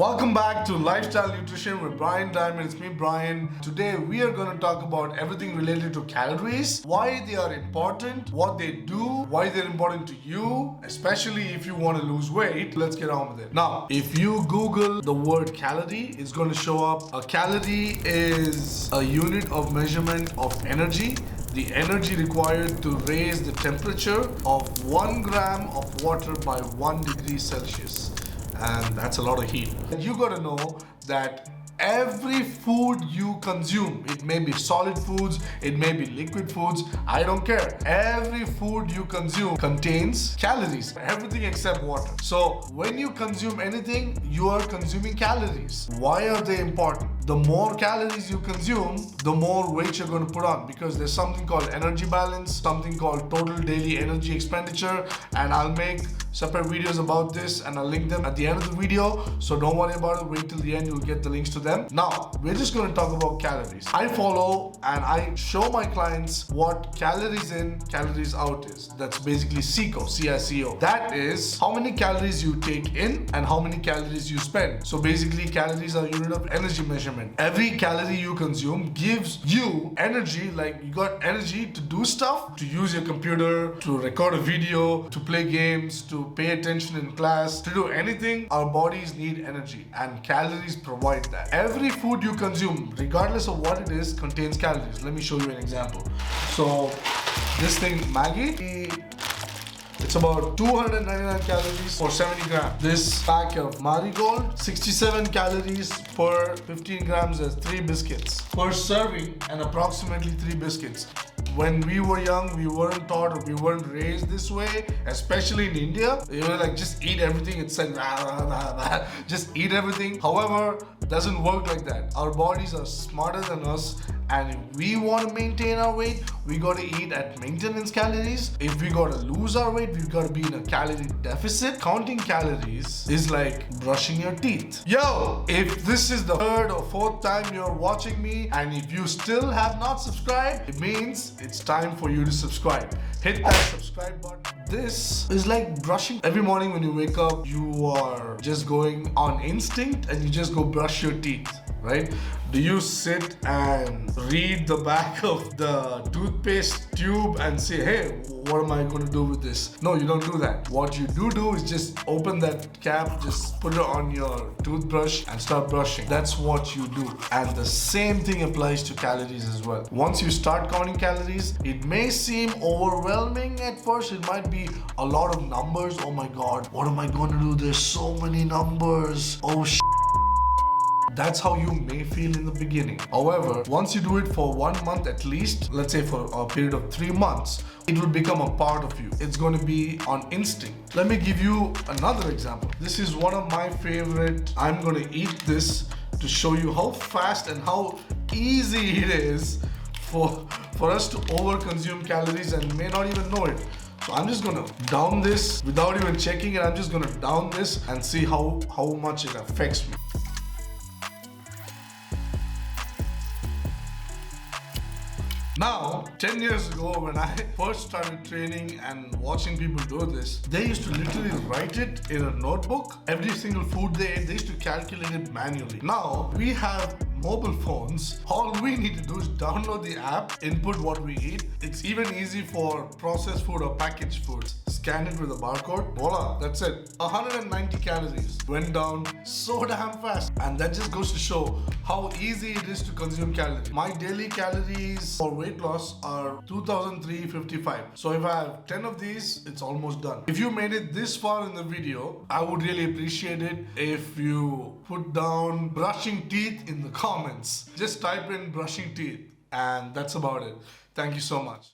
Welcome back to Lifestyle Nutrition with Brian Diamond. It's me, Brian. Today we are going to talk about everything related to calories, why they are important, what they do, why they're important to you, especially if you want to lose weight. Let's get on with it. Now, if you Google the word calorie, it's going to show up. A calorie is a unit of measurement of energy. The energy required to raise the temperature of 1 gram of water by 1 degree Celsius. And that's a lot of heat. You gotta know that every food you consume, it may be solid foods, it may be liquid foods, I don't care. Every food you consume contains calories, everything except water. So when you consume anything, you are consuming calories. Why are they important? The more calories you consume, the more weight you're going to put on, because there's something called energy balance, something called total daily energy expenditure, and I'll make separate videos about this and I'll link them at the end of the video, so don't worry about it. Wait till the end, you'll get the links to them. Now we're just going to talk about calories. I follow and I show my clients what calories in, calories out is. That's basically CICO, CICO. That is how many calories you take in and how many calories you spend. So basically calories are a unit of energy measurement. Every calorie you consume gives you energy, like you got energy to do stuff, to use your computer, to record a video, to play games, to pay attention in class, to do anything. Our bodies need energy and calories provide that. Every food you consume, regardless of what it is, contains calories. Let me show you an example. So this thing, Maggi, it's about 299 calories for 70 grams. This pack of Marigold, 67 calories per 15 grams. There's 3 biscuits per serving and approximately 3 biscuits. When we were young, we weren't taught or we weren't raised this way, especially in India. You know, like just eat everything. It's like, just eat everything. However, it doesn't work like that. Our bodies are smarter than us. And if we want to maintain our weight, we got to eat at maintenance calories. If we got to lose our weight, we've got to be in a calorie deficit. Counting calories is like brushing your teeth. Yo, if this is the 3rd or 4th time you're watching me, and if you still have not subscribed, it means it's time for you to subscribe. Hit that subscribe button. This is like brushing. Every morning when you wake up, you are just going on instinct and you just go brush your teeth, right? Do you sit and read the back of the toothpaste tube and say, hey, what am I going to do with this? No, you don't do that. What you do is just open that cap, just put it on your toothbrush and start brushing. That's what you do. And the same thing applies to calories as well. Once you start counting calories, it may seem overwhelming at first. It might be a lot of numbers. Oh my God, what am I going to do? There's so many numbers. Oh That's how you may feel in the beginning. However, once you do it for 1 month at least, let's say for a period of 3 months, it will become a part of you. It's going to be on instinct. Let me give you another example. This is one of my favorite. I'm going to eat this to show you how fast and how easy it is for us to overconsume calories and may not even know it. So I'm just gonna down this without even checking it. I'm just gonna down this and see how much it affects me. Now, 10 years ago when I first started training and watching people do this, they used to literally write it in a notebook. Every single food they ate, they used to calculate it manually. Now, we have mobile phones. All we need to do is download the app, input what we eat. It's even easy for processed food or packaged foods. Scan it with a barcode. Voila, that's it. 190 calories. Went down so damn fast. And that just goes to show how easy it is to consume calories. My daily calories for weight loss are 2,355. So if I have 10 of these, it's almost done. If you made it this far in the video, I would really appreciate it if you put down brushing teeth in the comments. Just type in brushing teeth and that's about it. Thank you so much.